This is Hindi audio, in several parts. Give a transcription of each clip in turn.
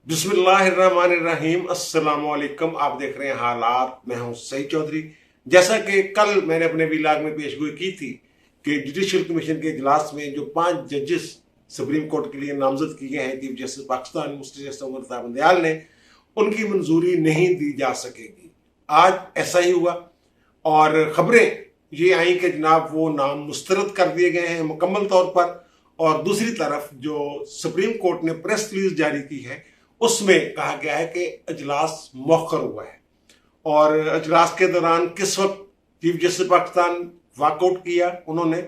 बिस्मिल्लाहिर्रहमानिर्रहीम। अस्सलामुअलैकुम। आप देख रहे हैं हालात। मैं हूं सईद चौधरी। जैसा कि कल मैंने अपने व्लॉग में पेशगोई की थी कि जुडिशल कमीशन के इजलास में जो 5 जजेस सुप्रीम कोर्ट के लिए नामजद किए हैं chief justice Pakistan mister justice Umar Ata Bandial ने, उनकी मंजूरी नहीं दी जा सकेगी। आज ऐसा ही हुआ और खबरें ये आई कि जनाब वो नाम मुस्तरद कर दिए गए हैं मुकम्मल तौर पर। और दूसरी तरफ जो सुप्रीम कोर्ट ने प्रेस रिलीज जारी की है उसमें कहा गया है कि अजलास मौखर हुआ है और अजलास के दौरान किस वक्त चीफ जस्टिस पाकिस्तान वॉकआउट किया उन्होंने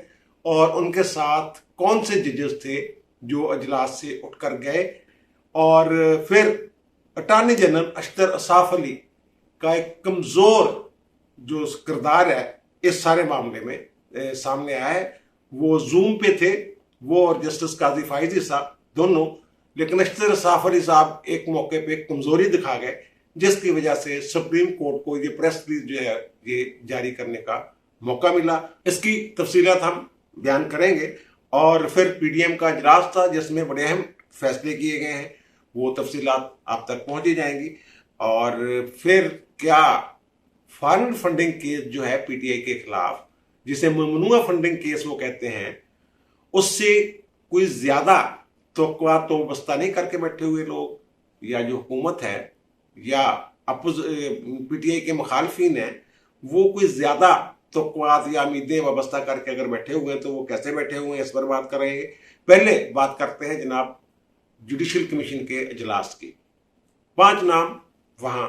और उनके साथ कौन से जजेस थे जो अजलास से उठकर गए। और फिर अटॉर्नी जनरल अख्तर असाफ अली का एक कमजोर जो किरदार है इस सारे मामले में सामने आया है। वो जूम पे थे, वो और जस्टिस काजी फाइजी साहब दोनों, लेकिन अख्तर असाफ अली साहब एक मौके पे कमजोरी दिखा गए जिसकी वजह से सुप्रीम कोर्ट को ये प्रेस रिलीज जो है ये जारी करने का मौका मिला। इसकी तफसीलात हम बयान करेंगे। और फिर पीडीएम का इजलास था जिसमें बड़े अहम फैसले किए गए हैं, वो तफसीलात आप तक पहुंची जाएंगी। और फिर क्या फॉरेन फंडिंग केस जो है पीटीआई के खिलाफ, जिसे ममनुआ फंडिंग केस वो कहते हैं, उससे कोई ज्यादा तो बस्ता नहीं करके बैठे हुए लोग या जो हुकूमत है या पीटीआई के मुखालफिन है, वो कोई ज्यादा तोक़ुआत या उम्मीदें वाबस्ता करके अगर बैठे हुए हैं तो वो कैसे बैठे हुए हैं, इस पर बात करेंगे। पहले बात करते हैं जनाब जुडिशल कमीशन के इजलास की। 5 नाम वहां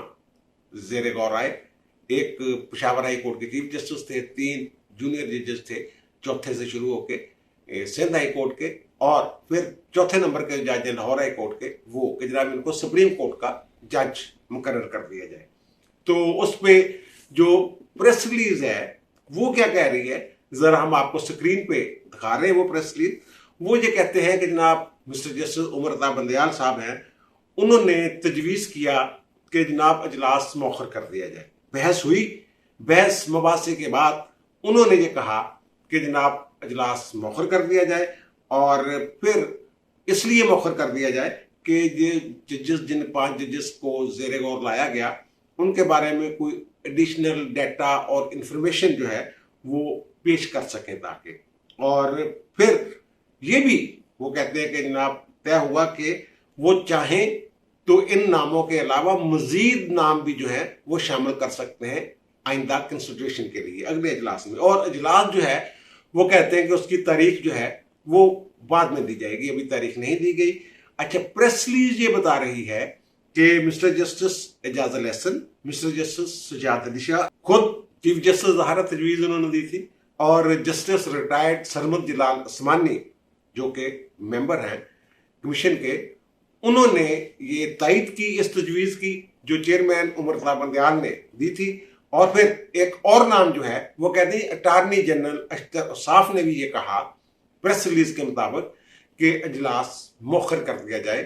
जेर गौर आए। एक पेशावर हाई कोर्ट के चीफ जस्टिस थे, 3 जूनियर जजेस थे, चौथे से शुरू होके सिंध हाई कोर्ट के, और फिर चौथे नंबर के जज लाहौर हाई कोर्ट के, वो जनाब इनको सुप्रीम कोर्ट का जज मुकर्रर कर दिया जाए। तो उस पे जो प्रेस रिलीज है वो क्या कह रही है, जरा हम आपको स्क्रीन पे दिखा रहे हैं वो प्रेस रिलीज। वो ये कहते हैं कि जनाब मिस्टर जस्टिस उमर अता बंदयाल साहब हैं, उन्होंने तजवीज़ किया कि जनाब अजलास मौखर कर दिया जाए। बहस हुई, बहस मुबासे के बाद उन्होंने ये कहा कि जनाब अजलास मौखर कर दिया जाए। और फिर इसलिए मौखर कर दिया जाए कि ये जजेस, जिन 5 जजेस को जेर गौर लाया गया, उनके बारे में कोई एडिशनल डाटा और इंफॉर्मेशन जो है वो पेश कर सकें ताकि। और फिर ये भी वो कहते हैं कि जनाब तय हुआ कि वो चाहें तो इन नामों के अलावा मजीद नाम भी जो है वो शामिल कर सकते हैं आइंदा कंसिडरेशन के लिए अगले इजलास में। और इजलास जो है वो कहते हैं कि उसकी तारीख जो है वो बाद में दी जाएगी, अभी तारीख नहीं दी गई। अच्छा, प्रेस रिलीज ये बता रही है कि मिस्टर जस्टिस एजाज अल एहसन, मिस्टर जस्टिस सजाद अली शाह, खुद चीफ जस्टिस ज़हारा तजवीज़ उन्होंने दी थी, और जस्टिस रिटायर्ड सरमद जलाल उस्मानी जो कि मेंबर हैं कमीशन के, उन्होंने ये तायद की इस तजवीज़ की जो चेयरमैन उमर अता बंदयाल ने दी थी। और फिर एक और नाम जो है वो कहते हैं अटॉर्नी जनरल अख्तर असाफ ने भी ये कहा प्रेस रिलीज के मुताबिक कि अजलास मौखर कर दिया जाए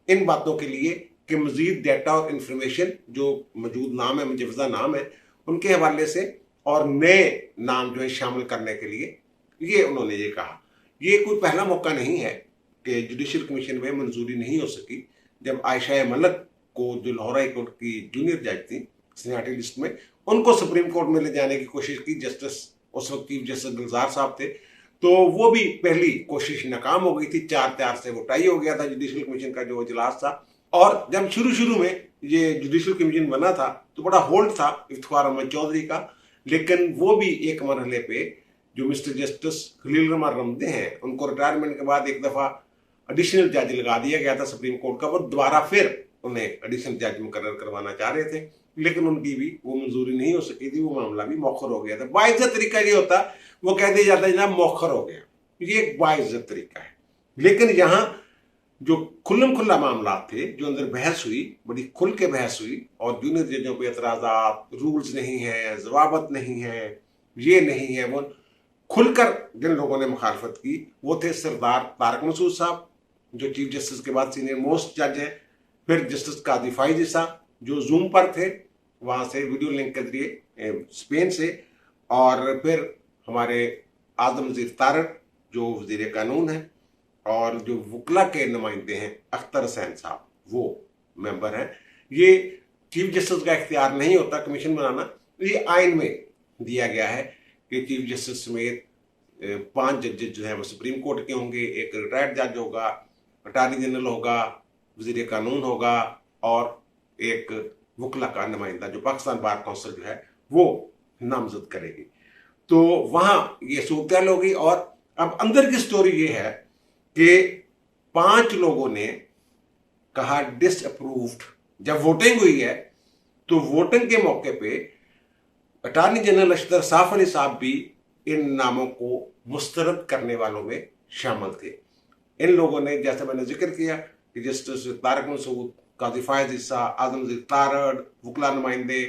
इन बातों के लिए कि मजीद डाटा और इंफॉर्मेशन जो मौजूद नाम है, मुजवजा नाम है, उनके हवाले से और नए नाम जो है शामिल करने के लिए ये उन्होंने ये कहा। ये कोई पहला मौका नहीं है कि जुडिशल कमीशन में मंजूरी नहीं हो सकी। जब आयशा मलिक को, जो लाहौर हाई कोर्ट की जूनियर जज थी सीनियरिटी लिस्ट में, उनको सुप्रीम कोर्ट में ले जाने की कोशिश की, जस्टिस उस वक्त चीफ जस्टिस गुलजार साहब थे, तो वो भी पहली कोशिश नाकाम हो गई थी। 4-4 से वो टाई हो गया था जुडिशल कमीशन का जो इजलास था। और जब शुरू में ये जुडिशल कमीशन बना था तो बड़ा होल्ड था इफ्तिखार अहमद चौधरी का, लेकिन वो भी एक मरहले पे जो मिस्टर जस्टिस खलील रहमान रमदे हैं, उनको रिटायरमेंट के बाद एक दफा एडिशनल जज लगा दिया गया था सुप्रीम कोर्ट का, वो दोबारा फिर उन्हें एडिशनल जज मुकर्रर करवाना चाह रहे थे, लेकिन उनकी भी वो मंजूरी नहीं हो सकी थी, वो मामला भी मौखर हो गया था। बाइज्जत तरीका ये होता, वो कह दिया जाता है जनाब मौखर हो गया, ये एक बाइज्जत तरीका है। लेकिन यहाँ जो खुल्लम खुल्ला मामला थे, जो अंदर बहस हुई, बड़ी खुल के बहस हुई, और जूनियर जजों पे एतराज़ात, रूल्स नहीं है, जवाबत नहीं है, ये नहीं है, वो खुलकर जिन लोगों ने मुखालफत की वो थे सरदार तारक मसूद साहब जो चीफ जस्टिस के बाद सीनियर मोस्ट जज हैं, फिर जस्टिस काजी फाइजी साहब जो जूम पर थे वहाँ से वीडियो लिंक के जरिए स्पेन से, और फिर हमारे आजम नज़ीर तारक जो वज़ीर कानून है, और जो वकला के नुमाइंदे हैं अख्तर हुसैन साहब वो मेंबर हैं। ये चीफ जस्टिस का इख्तियार नहीं होता कमीशन बनाना, ये आइन में दिया गया है कि चीफ जस्टिस समेत 5 जजेस जो है वो सुप्रीम कोर्ट के होंगे, एक रिटायर्ड जज होगा, अटॉर्नी जनरल होगा, वजीर कानून होगा और एक वकला का नुमाइंदा जो पाकिस्तान बार काउंसिल जो है वो नामजद करेगी। तो वहां ये सूरत होगी। और अब अंदर की स्टोरी ये है कि 5 लोगों ने कहा डिसअप्रूव्ड। जब वोटिंग हुई है तो वोटिंग के मौके पे अटॉर्नी जनरल अशतर साफ अली साहब भी इन नामों को मुस्तरद करने वालों में शामिल थे। इन लोगों ने, जैसे मैंने जिक्र किया कि जस्टिस तारिक मसूद, काजी फायज ईसा, आजम तारड़, वकला नुमाइंदे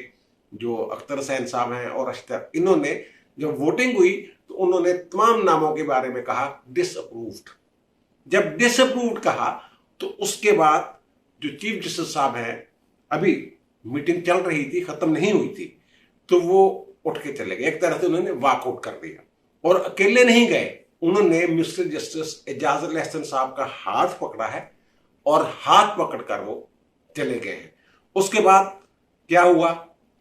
जो अख्तर हुसैन साहब हैं और अशतर, इन्होंने जब वोटिंग हुई तो उन्होंने तमाम नामों के बारे में कहा डिसअप्रूव्ड। जब डिसअप्रूव्ड कहा तो उसके बाद जो चीफ जस्टिस साहब हैं, अभी मीटिंग चल रही थी, खत्म नहीं हुई थी, तो वो उठ के चले गए। एक तरह से उन्होंने वॉकआउट कर दिया और अकेले नहीं गए, उन्होंने मिस्टर जस्टिस एजाज अल एहसन साहब का हाथ पकड़ा है और हाथ पकड़कर वो चले गए हैं। उसके बाद क्या हुआ,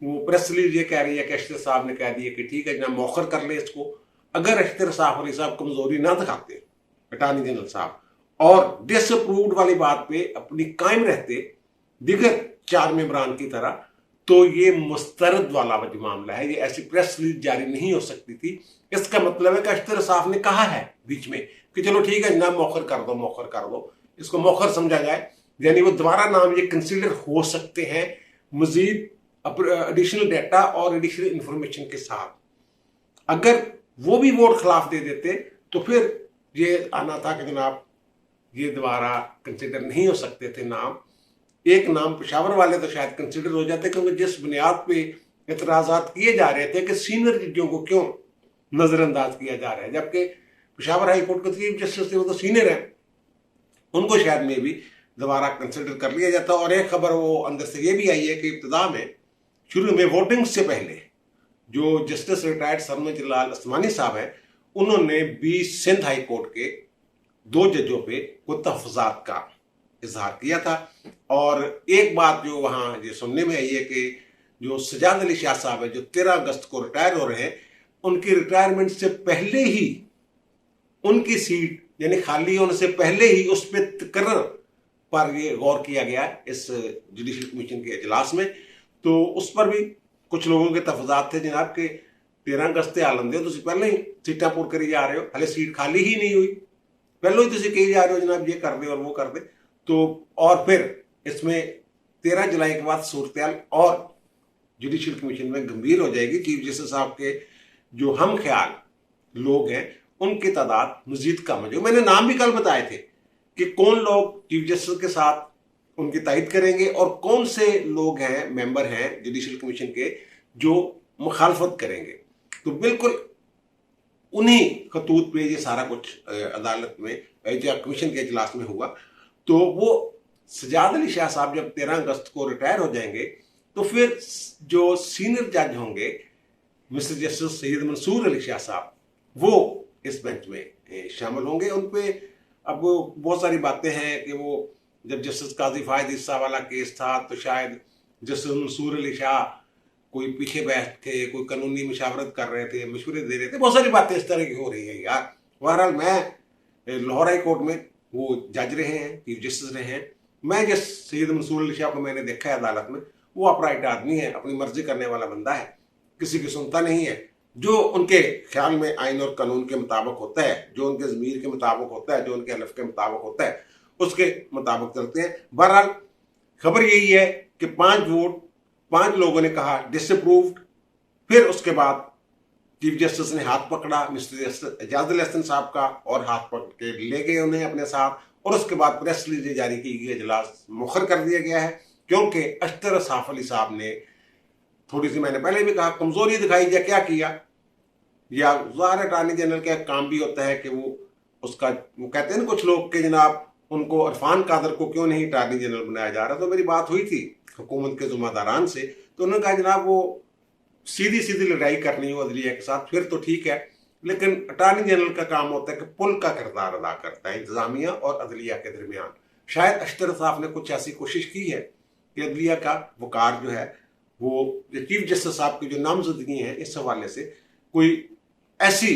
वो प्रेस रिलीज ये कह रही है कि अशतर साहब ने कह दिया कि ठीक है जनाब मौखर कर ले इसको। अगर अशतर साहब अली साहब कमजोरी ना दिखाते अटॉर्नी जनरल साहब और डिसअप्रूव्ड वाली बात पे अपनी कायम रहते दिगर 4 मेंबरान की तरह, तो ये मुस्तरद वाला जो मामला है, ये ऐसी प्रेस रिलीज जारी नहीं हो सकती थी। इसका मतलब है कि अशतर साहब ने कहा है बीच में कि चलो ठीक है जनाब मौखर कर दो, इसको मौखर समझा जाए, यानी वो दोबारा नाम ये कंसीडर हो सकते हैं मजीद एडिशनल डाटा और एडिशनल इंफॉर्मेशन के साथ। अगर वो भी वोट खिलाफ दे देते तो फिर ये आना था कि जनाब ये दोबारा कंसीडर नहीं हो सकते थे नाम। एक नाम पेशावर वाले तो शायद कंसीडर हो जाते, क्योंकि जिस बुनियाद पे एतराजात किए जा रहे थे कि सीनियर जजों को क्यों नजरअंदाज किया जा रहा है, जबकि पेशावर हाई कोर्ट के चीफ जस्टिस थे, वो तो सीनियर है, उनको शायद में भी दोबारा कंसिडर कर लिया जाता। और एक खबर वो अंदर से ये भी आई है कि इब्तिदा में शुरू में वोटिंग से पहले जो जस्टिस रिटायर्ड सरमद जलाल उस्मानी साहब हैं, उन्होंने भी सिंध हाई कोर्ट के 2 जजों पे कुछ तहफ़्फ़ुज़ात का इजहार किया था। और एक बात जो वहाँ ये सुनने में आई है कि जो सजाद अली शाह साहब है जो 13 अगस्त को रिटायर हो रहे हैं, उनकी रिटायरमेंट से पहले ही उनकी सीट यानी खाली होने से पहले ही उस पर तकर्रर पर ये गौर किया गया इस जुडिशल कमीशन के इजलास में। तो उस पर भी कुछ लोगों के तफजात थे जनाब के 13 अगस्त आलम दे, पहले ही सीटा पुर करी जा रहे हो, हले सीट खाली ही नहीं हुई, पहले ही तुम कही जा रहे हो जनाब ये कर दे और वो कर दे। तो और फिर इसमें 13 जुलाई के बाद सूरत और जुडिशल कमीशन में गंभीर हो जाएगी। चीफ जस्टिस साहब के जो हम ख्याल लोग हैं उनकी तादाद मजीद कम है। जो मैंने नाम भी कल बताए थे कि कौन लोग चीफ जस्टिस के साथ उनकी तायद करेंगे और कौन से लोग हैं, मेंबर हैं जुडिशल कमीशन के जो मुखालफत करेंगे। तो बिल्कुल उन्हीं खतूत पे ये सारा कुछ अदालत में कमीशन के इजलास में हुआ। तो वो सजाद अली शाह साहब जब 13 अगस्त को रिटायर हो जाएंगे तो फिर जो सीनियर जज होंगे मिस्टर जस्टिस सैयद मंसूर अली शाह साहब, वो इस बेंच में शामिल होंगे। उन पे अब बहुत सारी बातें हैं कि वो जब जस्टिस काजी फायज ईसा वाला केस था तो शायद जस्टिस मंसूर अली शाह कोई पीछे बैठ थे, कोई कानूनी मशावरत कर रहे थे, मशवरे दे रहे थे, बहुत सारी बातें इस तरह की हो रही है यार। बहरहाल मैं लाहौर हाई कोर्ट में वो जज रहे हैं, चीफ जस्टिस रहे हैं। मैं जिस सैयद मंसूर अली शाह को मैंने देखा है अदालत में, वो अपराइट आदमी है, अपनी मर्जी करने वाला बंदा है, किसी की सुनता नहीं है। जो उनके ख्याल में आइन और कानून के मुताबिक होता है, जो उनके ज़मीर के मुताबिक होता है, जो उनके हलफ के मुताबिक होता है, उसके मुताबिक चलते हैं। बहरहाल खबर यही है कि 5 लोगों ने कहा डिसअप्रूव्ड। फिर उसके बाद चीफ जस्टिस ने हाथ पकड़ा मिस्टर जस्टिस एजाज अल एहसन साहब का और हाथ पकड़ के ले गए उन्हें अपने साथ। और उसके बाद प्रेस रिलीज जारी की गई, इजलास मुखर कर दिया गया है क्योंकि अशतर साफ अली साहब ने थोड़ी सी, मैंने पहले भी कहा, कमजोरी दिखाई। या क्या किया, या ज़ाहिर अटॉर्नी जनरल का काम भी होता है कि वो कहते हैं ना कुछ लोग के जनाब उनको इरफान कादर को क्यों नहीं अटॉर्नी जनरल बनाया जा रहा। तो मेरी बात हुई थी हुकूमत के जुम्मेदारान से, तो उन्होंने कहा जनाब वो सीधी लड़ाई करनी हो अदलिया के साथ फिर तो ठीक है, लेकिन अटॉर्नी जनरल का काम होता है कि पुल का किरदार अदा करता है इंतजामिया और अदलिया के दरमियान। शायद अशतर साहब ने कुछ ऐसी कोशिश की है कि अदलिया का वकार जो है वो चीफ जस्टिस साहब की जो नामजदगी है इस हवाले से कोई ऐसी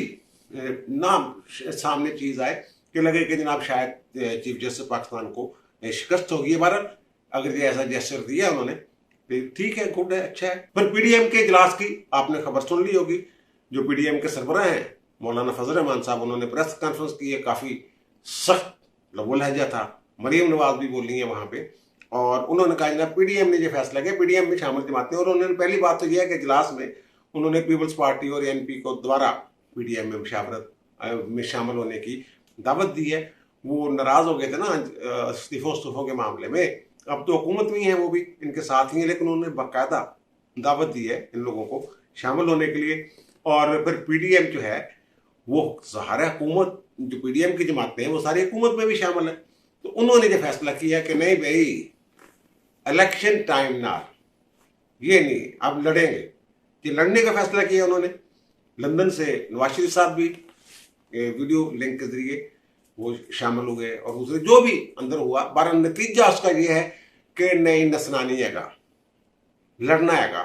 नाम सामने चीज आए कि लगे कि जनाब शायद चीफ जस्टिस पाकिस्तान को शिकस्त होगी। बहरहाल अगर ये ऐसा जेस्चर दिया उन्होंने तो ठीक है, गुड है, अच्छा है। पर पीडीएम के इजलास की आपने खबर सुन ली होगी। जो पीडीएम के सरबराह हैं मौलाना फजल रहमान साहब, उन्होंने प्रेस कॉन्फ्रेंस की है, काफी सख्त लबो लहजा था। मरियम नवाज भी बोली है वहां पे और उन्होंने कहा जनाब पीडीएम ने जो फैसला किया, पीडीएम में शामिल जमातें, और उन्होंने पहली बात तो यह है कि इजलास में उन्होंने पीपल्स पार्टी और एनपी को दोबारा पीडीएम में मुशावरत में शामिल होने की दावत दी है। वो नाराज हो गए थे ना इस्तीफों के मामले में। अब तो हुकूमत में है, वो भी इनके साथ ही है, लेकिन उन्होंने बाकायदा दावत दी है इन लोगों को शामिल होने के लिए। और फिर पीडीएम जो है वो सहारा हुकूमत, जो पीडीएम की जमातें हैं वो सारी हुकूमत में भी शामिल है। तो उन्होंने जो फैसला किया कि नहीं भाई, इलेक्शन टाइम ना, ये नहीं, अब लड़ेंगे। ये लड़ने का फैसला किया उन्होंने। लंदन से नवाज शरीफ साहब भी वीडियो लिंक के जरिए वो शामिल हो गए और दूसरे जो भी अंदर हुआ। बारह नतीजा उसका ये है कि नहीं, नसना नहीं हैगा, लड़ना हैगा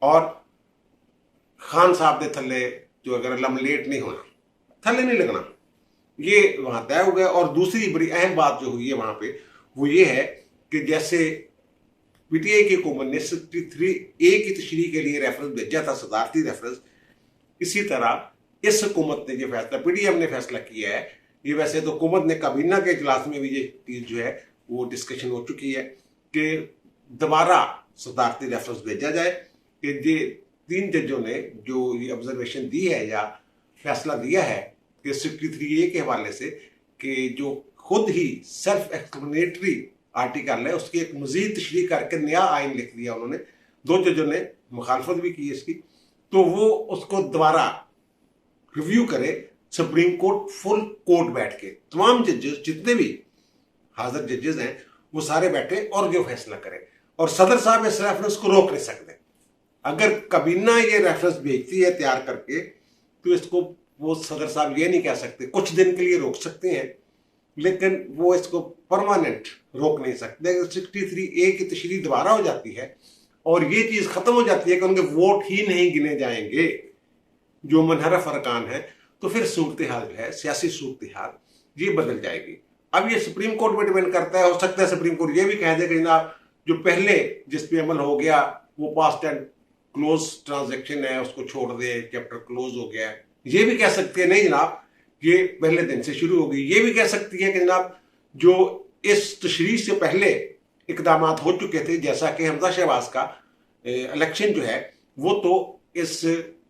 और खान साहब के थले जो अगर लमलेट नहीं होना, थले नहीं लगना, ये वहां तय हो गया। और दूसरी बड़ी अहम बात जो हुई है वहां पे वो ये है कि जैसे पीटीआई की हुकूमत ने 63A की तशरीह के लिए रेफरेंस भेजा था, सदारती रेफरेंस, इसी तरह इस हुकूमत ने जो फैसला, पीडीएम ने फैसला किया है, ये वैसे तो हुकूमत ने काबीना के इजलास में भी ये चीज जो है वो डिस्कशन हो चुकी है कि दोबारा सदारती रेफरेंस भेजा जाए कि ये 3 जजों ने जो ये ऑब्जर्वेशन दी है या फैसला दिया है कि 63A के हवाले से कि जो खुद ही सेल्फ एक्सप्लेनेटरी आर्टिकल है उसकी एक मजीद तशरीह करके नया आइन लिख दिया उन्होंने। 2 जजों ने मुखालफत भी की इसकी, तो वो उसको दोबारा रिव्यू करे सुप्रीम कोर्ट फुल कोर्ट बैठ के। तमाम जजेस जितने भी हाजिर जजेस हैं वो सारे बैठे और जो फैसला करें। और सदर साहब इस रेफरेंस को रोक नहीं सकते। अगर काबीना ये रेफरेंस भेजती है तैयार करके तो इसको वो सदर साहब ये नहीं कह सकते, कुछ दिन के लिए रोक सकते हैं लेकिन वो इसको परमानेंट रोक नहीं सकते। अगर 63A की तशरीह दोबारा हो जाती है और ये चीज खत्म हो जाती है कि उनके वोट ही नहीं गिने जाएंगे जो मनहरफ अरकान है, तो फिर सूरत हाल है, सियासी सूरत हाल ये बदल जाएगी। अब ये सुप्रीम कोर्ट पे डिपेंड करता है। हो सकता है सुप्रीम कोर्ट ये भी कह दे कि जनाब जो पहले जिस पे अमल हो गया वो पास्ट एंड क्लोज ट्रांजेक्शन है, उसको छोड़ दे, चैप्टर क्लोज हो गया है। ये भी कह सकती है नहीं जनाब ये पहले दिन से शुरू होगी। ये भी कह सकती है कि जनाब जो इस तशरीह से पहले इकदाम हो चुके थे, जैसा कि हमजा शहबाज का इलेक्शन जो है वो तो इस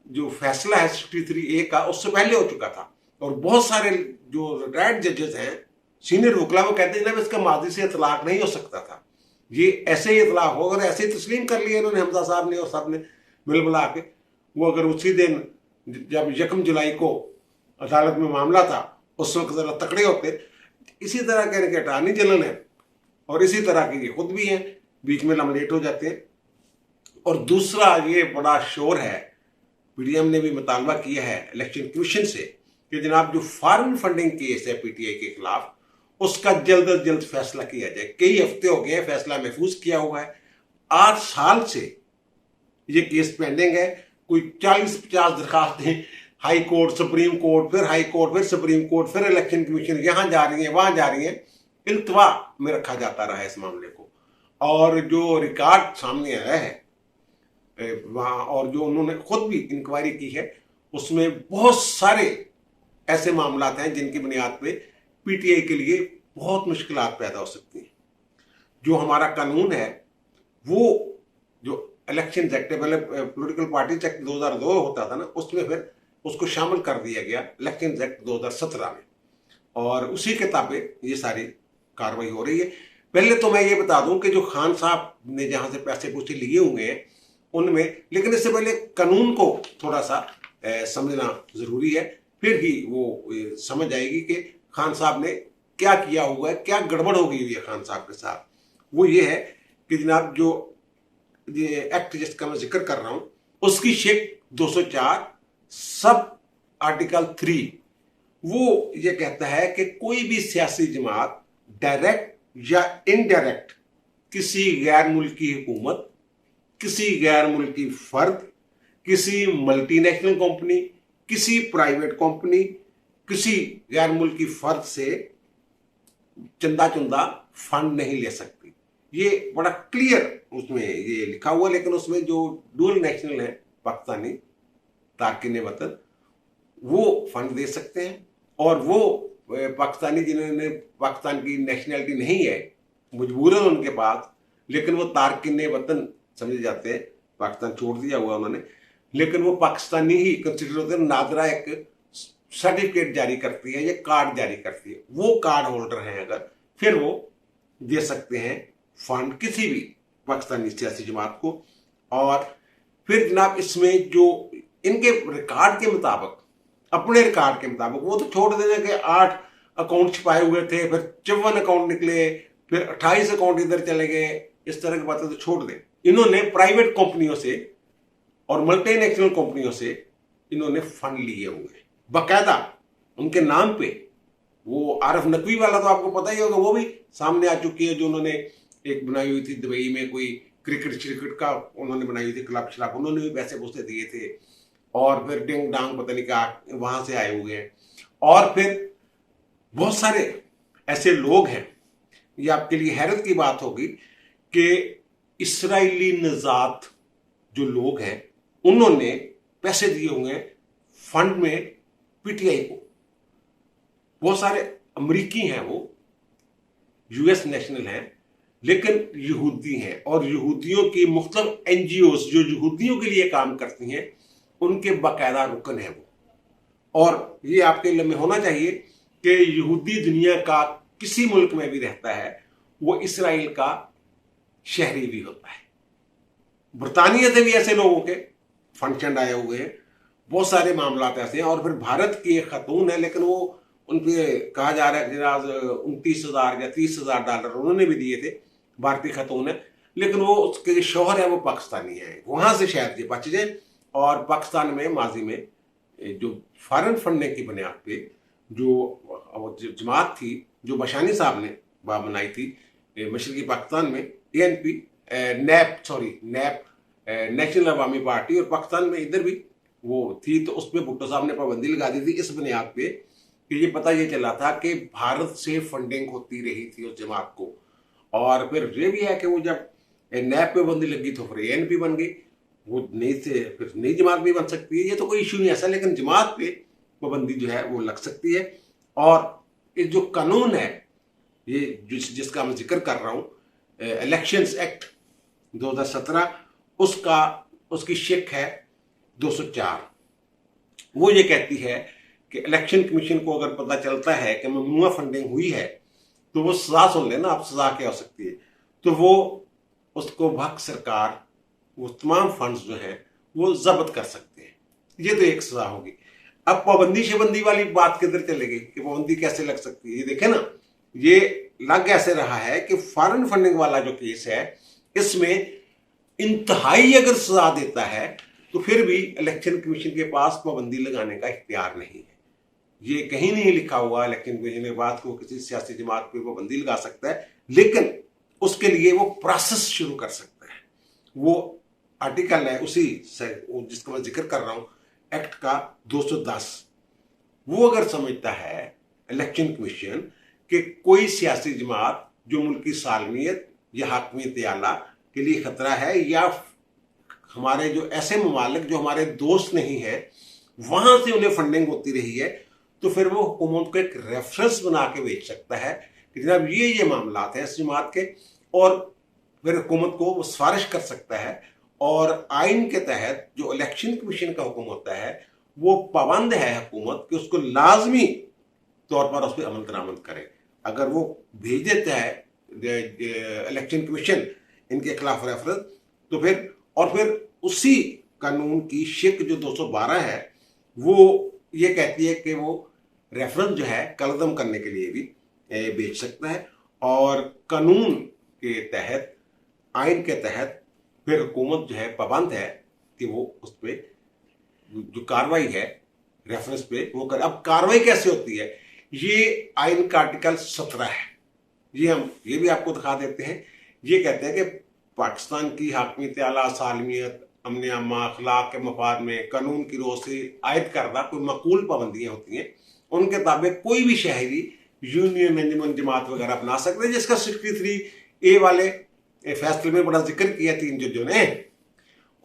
जो फैसला है 63A का उससे पहले हो चुका था। और बहुत सारे जो रिटायर्ड जजेस हैं, सीनियर वकला, वो कहते हैं जनाब इसका माजी से इतलाक नहीं हो सकता था, ये ऐसे ही इतलाक हो। अगर ऐसे ही तस्लीम कर लिया इन्होंने, हमजा साहब ने और सब ने मिल मिला के, वो अगर उसी दिन जब 1 जुलाई को अदालत में मामला था उस वक्त जरा तकड़े होते। इसी तरह के इनके अटॉर्नी जनरल है और इसी तरह के ये खुद भी हैं, बीच में लमलेट हो जाते हैं। और दूसरा ये बड़ा शोर है, पीडीएम ने भी मुतालबा किया है इलेक्शन कमीशन से कि जनाब जो फॉरेन फंडिंग केस है पीटीआई के खिलाफ उसका जल्द अज जल्द फैसला किया जाए। कई हफ्ते हो गए, फैसला महफूज किया हुआ है, 8 साल से ये केस पेंडिंग है। कोई 40-50 दरखास्तें हाई कोर्ट, सुप्रीम कोर्ट, फिर हाई कोर्ट, फिर सुप्रीम कोर्ट, फिर इलेक्शन कमीशन, यहां जा रही है वहां जा रही है, इल्तवा में रखा जाता रहा है इस मामले को। और जो रिकॉर्ड सामने आया है वहां, और जो उन्होंने खुद भी इंक्वायरी की है, उसमें बहुत सारे ऐसे मामला हैं जिनकी बुनियाद पे पीटीआई के लिए बहुत मुश्किलात पैदा हो सकती हैं। जो हमारा कानून है वो जो इलेक्शन एक्ट, पहले पॉलिटिकल पार्टीज एक्ट 2002 होता था ना, उसमें फिर उसको शामिल कर दिया गया इलेक्शन एक्ट 2017 में, और उसी के ताबे ये सारी कार्रवाई हो रही है। पहले तो मैं ये बता दूं कि जो खान साहब ने जहां से पैसे पूछे लिए हुए हैं उनमें, लेकिन इससे पहले कानून को थोड़ा सा समझना जरूरी है, फिर ही वो समझ आएगी कि खान साहब ने क्या किया हुआ है, क्या गड़बड़ हो गई हुई है खान साहब के साथ। वो ये है कि जनाब जो ये एक्ट जिसका मैं जिक्र कर रहा हूं उसकी शेक 204 सब आर्टिकल 3 वो ये कहता है कि कोई भी सियासी जमात डायरेक्ट या इनडायरेक्ट किसी गैर मुल्की हुकूमत, किसी गैर मुल्की फर्द, किसी मल्टीनेशनल कंपनी, किसी प्राइवेट कंपनी, किसी गैर मुल्की फर्द से चंदा चुंदा फंड नहीं ले सकती। ये बड़ा क्लियर उसमें ये लिखा हुआ, लेकिन उसमें जो डुअल नेशनल है पाकिस्तानी तारकिन वतन, वो फंड दे सकते हैं। और वो पाकिस्तानी जिन्होंने पाकिस्तान की नेशनैलिटी नहीं है, मजबूरन उनके पास, लेकिन वो तारकिन वतन समझे जाते हैं, पाकिस्तान छोड़ दिया हुआ उन्होंने, लेकिन वो पाकिस्तानी ही कंसिडर होते हैं। नादरा एक सर्टिफिकेट जारी करती है या कार्ड जारी करती है, वो कार्ड होल्डर हैं अगर, फिर वो दे सकते हैं फंड किसी भी पाकिस्तानी सियासी जमात को। और फिर जनाब इसमें जो इनके रिकॉर्ड के मुताबिक, अपने रिकॉर्ड के मुताबिक, वो तो छोड़ देने के 8 अकाउंट छिपाए हुए थे, फिर 54 अकाउंट निकले, फिर 28 अकाउंट इधर चले गए, इस तरह की बातें तो छोड़ दें। इन्होंने प्राइवेट कंपनियों से और मल्टीनेशनल कंपनियों से इन्होंने फंड लिए हुए बाकायदा उनके नाम पे। वो आरफ नकवी वाला तो आपको पता ही होगा, वो भी सामने आ चुकी है, जो उन्होंने एक बनाई हुई थी दुबई में, कोई क्रिकेट का उन्होंने बनाई हुई थी क्लब शराब, उन्होंने भी पैसे पूछते दिए थे। और फिर डिंग डांग पता नहीं क्या वहां से आए हुए हैं। और फिर बहुत सारे ऐसे लोग हैं, ये आपके लिए हैरत की बात होगी कि इसराइली नजात जो लोग हैं उन्होंने पैसे दिए हुए हैं फंड में पीटीआई को। बहुत सारे अमरीकी हैं, वो यूएस नेशनल हैं, लेकिन यहूदी हैं, और यहूदियों की मुख्तलिफ एनजीओस जो यहूदियों के लिए काम करती हैं उनके बाकायदा रुकन है वो। और ये आपके लिए में होना चाहिए कि यहूदी दुनिया का किसी मुल्क में भी रहता है, वो इसराइल का शहरी भी होता है। बरतानिया से भी ऐसे लोगों के फंड आए हुए हैं, बहुत सारे मामला ऐसे हैं। और फिर भारत की एक खातून है, लेकिन वो उनके कहा जा रहा है कि 29,000 या 30,000 डॉलर उन्होंने भी दिए थे, भारतीय खातून है, लेकिन वो उसके शौहर है वो पाकिस्तानी है, वहां से शायद ये बच जाए। और पाकिस्तान में माजी में जो फॉरेन फंडिंग की बुनियाद पे जो जमात थी, जो बशानी साहब ने बनाई थी मशरकी पाकिस्तान में, एएनपी नैप नेशनल अवामी पार्टी, और पाकिस्तान में इधर भी वो थी, तो उसमें भुट्टो साहब ने पाबंदी लगा दी थी इस बुनियाद पे कि ये पता ये चला था कि भारत से फंडिंग होती रही थी उस जमात को। और फिर ये भी है कि वो जब नैप पे बंदी लगी तो फिर एएनपी बन गई, वो नई से फिर नई जमात भी बन सकती है, ये तो कोई इशू नहीं ऐसा, लेकिन जमात पे पाबंदी जो है वो लग सकती है। और ये जो कानून है, ये जिसका मैं जिक्र कर रहा हूँ, इलेक्शंस एक्ट 2017, उसकी शिक है 204। वो ये कहती है कि इलेक्शन कमीशन को अगर पता चलता है कि ममनुआ फंडिंग हुई है, तो वो सजा सुन लेना, आप सजा क्या हो सकती है, तो वो उसको भक्त सरकार वो तमाम फंड्स जो हैं वो जब्त कर सकते हैं। ये तो एक सजा होगी। अब पाबंदी शबंदी वाली बात किधर चलेगी कि पाबंदी कैसे लग सकती है? ये देखे ना, ये लग ऐसे रहा है कि फॉरेन फंडिंग वाला जो केस है, इसमें इंतहाई अगर सजा देता है तो फिर भी इलेक्शन कमीशन के पास पाबंदी लगाने का इख्तियार नहीं है। ये कहीं नहीं लिखा हुआ इलेक्शन कमीशन के बाद को किसी सियासी जमात पर पाबंदी लगा सकता है, लेकिन उसके लिए वो प्रोसेस शुरू कर सकता है। वो आर्टिकल है उसी जिसका मैं जिक्र कर रहा हूं, एक्ट का 210। वो अगर समझता है इलेक्शन कमीशन कि कोई सियासी जमात जो मुल्की सालमियत या हाकमियत आला के लिए खतरा है, या हमारे जो ऐसे ममालिक जो हमारे दोस्त नहीं है वहां से उन्हें फंडिंग होती रही है, तो फिर वो हुकूमत को एक रेफरेंस बना के भेज सकता है कि जनाब ये मामलात हैं इस जमात के, और फिर हुकूमत को वो सिफारिश कर सकता है। और आइन के तहत जो इलेक्शन कमीशन का हुक्म होता है, वो पाबंद है हुकूमत कि उसको लाजमी तौर पर उस पर अमल दरामद करे। अगर वो भेज देता है इलेक्शन कमीशन इनके खिलाफ रेफरेंस, तो फिर उसी कानून की शिक जो 212 है, वो ये कहती है कि वो रेफरेंस जो है कलदम करने के लिए भी भेज सकता है। और कानून के तहत, आइन के तहत फिर हुकूमत जो है पाबंद है कि वो उस पर जो कार्रवाई है रेफरेंस पे वो कर। अब कार्रवाई कैसे होती है, ये आइन का आर्टिकल 17 है। ये भी आपको दिखा देते हैं ये कहते हैं कि पाकिस्तान की हाकमियत आला, सालमियत, अमन अम्मा, अखलाक के मफाद में कानून की रोह से आयद करदा कोई मकूल पाबंदियाँ होती हैं, उनके ताबे कोई भी शहरी यूनियन, अंजुमन, जमात वगैरह बना सकते हैं, जिसका 63A वाले फैसले में बड़ा जिक्र किया 3 जजों ने।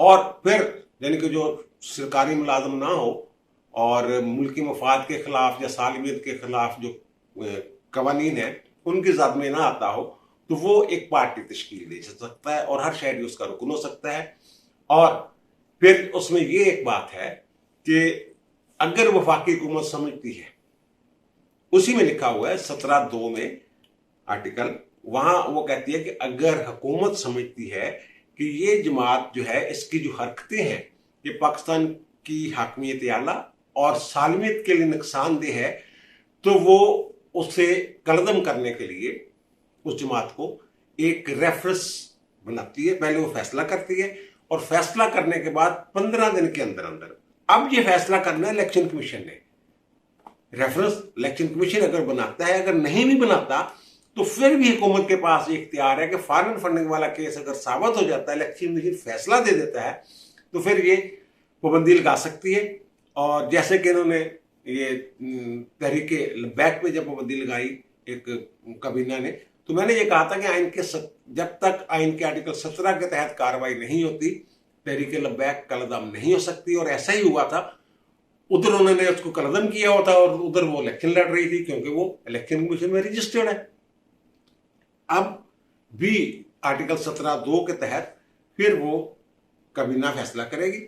और फिर यानी कि जो सरकारी मुलाजम ना हो और मुल्की मफाद के खिलाफ या सालमियत के खिलाफ जो कवानीन है उनकी ज़द में ना आता हो, तो वो एक पार्टी तश्कील दे सकता है और हर शहरी उसका रुकन हो सकता है। और फिर उसमें ये एक बात है कि अगर वफाकी हुकूमत समझती है, उसी में लिखा हुआ है 17(2) में आर्टिकल, वहां वो कहती है कि अगर हुकूमत समझती है कि ये जमात जो है इसकी जो हरकतें हैं ये पाकिस्तान की हाकमियत आला और सालमियत के लिए नुकसानदेह है, तो वो उसे कलदम करने के लिए उस जमात को एक रेफरेंस बनाती है। पहले वो फैसला करती है और फैसला करने के बाद 15 दिन के अंदर अंदर, अब ये फैसला करना है इलेक्शन कमीशन ने। रेफरेंस इलेक्शन कमीशन अगर बनाता है, अगर नहीं भी बनाता तो फिर भी हुकूमत के पास ये इख्तियार है कि फॉरेन फंडिंग वाला केस अगर साबित हो जाता है, इलेक्शन कमीशन फैसला दे देता है, तो फिर ये पाबंदी लगा सकती है। और जैसे कि इन्होंने ये तहरीक लब्बैक पे जब पाबंदी लगाई एक काबीना ने, तो मैंने ये कहा था कि आइन के जब तक आइन के आर्टिकल 17 के तहत कार्रवाई नहीं होती, तहरीक लब्बैक कलदम नहीं हो सकती। और ऐसा ही हुआ था, उधर उन्होंने उसको कलदम किया हुआ था और उधर वो इलेक्शन लड़ रही थी, क्योंकि वो इलेक्शन कमीशन में रजिस्टर्ड है। अब भी आर्टिकल 17(2) के तहत फिर वो काबीना फैसला करेगी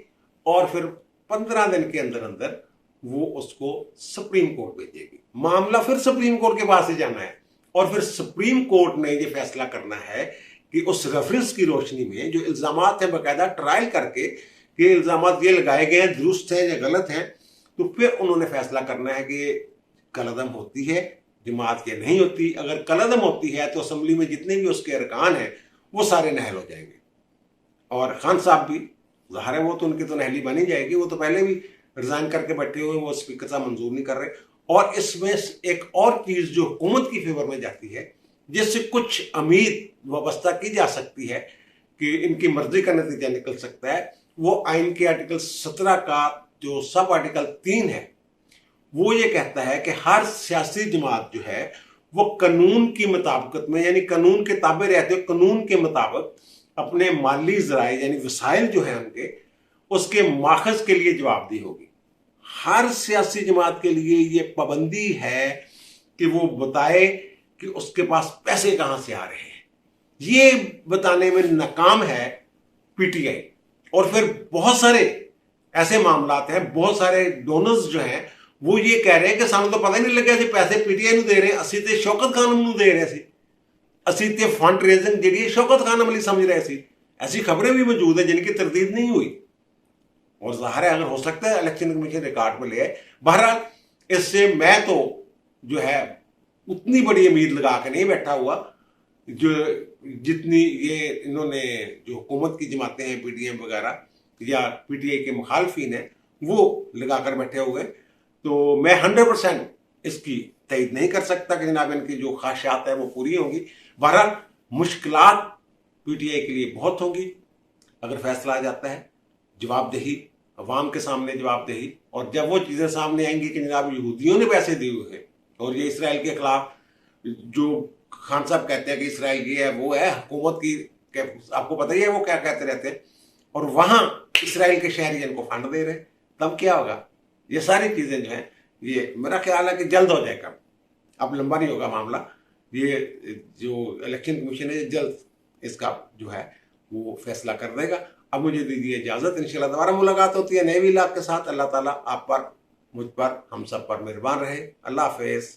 और फिर 15 दिन के अंदर अंदर वो उसको सुप्रीम कोर्ट भेजेगी। मामला फिर सुप्रीम कोर्ट के पास ही जाना है और फिर सुप्रीम कोर्ट ने ये फैसला करना है कि उस रेफरेंस की रोशनी में जो इल्जामात हैं बाकायदा ट्रायल करके कि इल्जामात ये लगाए गए हैं दुरुस्त हैं या गलत हैं, तो फिर उन्होंने फैसला करना है कि कलदम होती है जमात या नहीं होती। अगर कलदम होती है तो असम्बली में जितने भी उसके अरकान हैं वो सारे नहल हो जाएंगे। और खान साहब भी ज़ाहिर है वो तो उनकी तो नहली बनी जाएगी, वो तो पहले भी रिजाइन करके बैठे हुए, वो स्पीकर साहब मंजूर नहीं कर रहे। और इसमें एक और चीज जो हुकूमत की फेवर में जाती है, जिससे कुछ उम्मीद वाबस्ता की जा सकती है कि इनकी मर्जी का नतीजा निकल सकता है, वो आइन के आर्टिकल 17 का जो सब आर्टिकल 3 है, वो ये कहता है कि हर सियासी जमात जो है वो कानून की मुताबिकत में, यानी कानून के ताबे रहते हुए कानून के मुताबिक अपने माली ज़राए यानी वसाइल जो है उनके, उसके माखज के लिए जवाबदेही होगी। हर सियासी जमात के लिए ये पाबंदी है कि वो बताए कि उसके पास पैसे कहां से आ रहे हैं। ये बताने में नाकाम है पीटीआई। और फिर बहुत सारे ऐसे मामलात हैं, बहुत सारे डोनर्स जो हैं वो ये कह रहे हैं कि सानू तो पता ही नहीं लगे सी पैसे पीटीआई दे रहे, असी तो शौकत खान नूं दे रहे सी, असी तो फंड रेजिंग जी शौकत खान अमली समझ रहे सी। ऐसी खबरें भी मौजूद है जिनकी तरदीद नहीं हुई। और ज़ाहिर है अगर हो सकता है इलेक्शन कमीशन रिकॉर्ड पर ले आए। बहरहाल इससे मैं तो जो है उतनी बड़ी उम्मीद लगा के नहीं बैठा हुआ जो जितनी ये इन्होंने जो हुकूमत की जमातें हैं पीटीएम वगैरह या पीटीआई के मुखालफिन हैं वो लगा कर बैठे हुए। तो मैं 100% इसकी तईद नहीं कर सकता कि जनाब इनकी जो ख्वाहिशात है वो पूरी होंगी। बहरहाल मुश्किलात पीटीआई के लिए बहुत होंगी अगर फैसला आ जाता है। जवाबदेही, अवाम के सामने जवाबदेही, और जब वो चीज़ें सामने आएंगी कि जनाब यहूदियों ने पैसे दिए हुए हैं और ये इसराइल के खिलाफ जो खान साहब कहते हैं कि इसराइल ये है वो है, हुकूमत की आपको पता ही है वो क्या कहते रहते हैं, और वहाँ इसराइल के शहरी इनको फंड दे रहे, तब क्या होगा। ये सारी चीज़ें जो हैं ये मेरा ख्याल है कि जल्द हो जाएगा, अब लंबा नहीं होगा मामला। ये जो इलेक्शन कमीशन है जल्द इसका जो है वो फैसला कर देगा। अब मुझे दीजिए इजाज़त, इंशाल्लाह दोबारा मुलाकात होती है नए व्लॉग के साथ। अल्लाह ताला आप पर, मुझ पर, हम सब पर मेहरबान रहे। अल्लाह हाफिज़।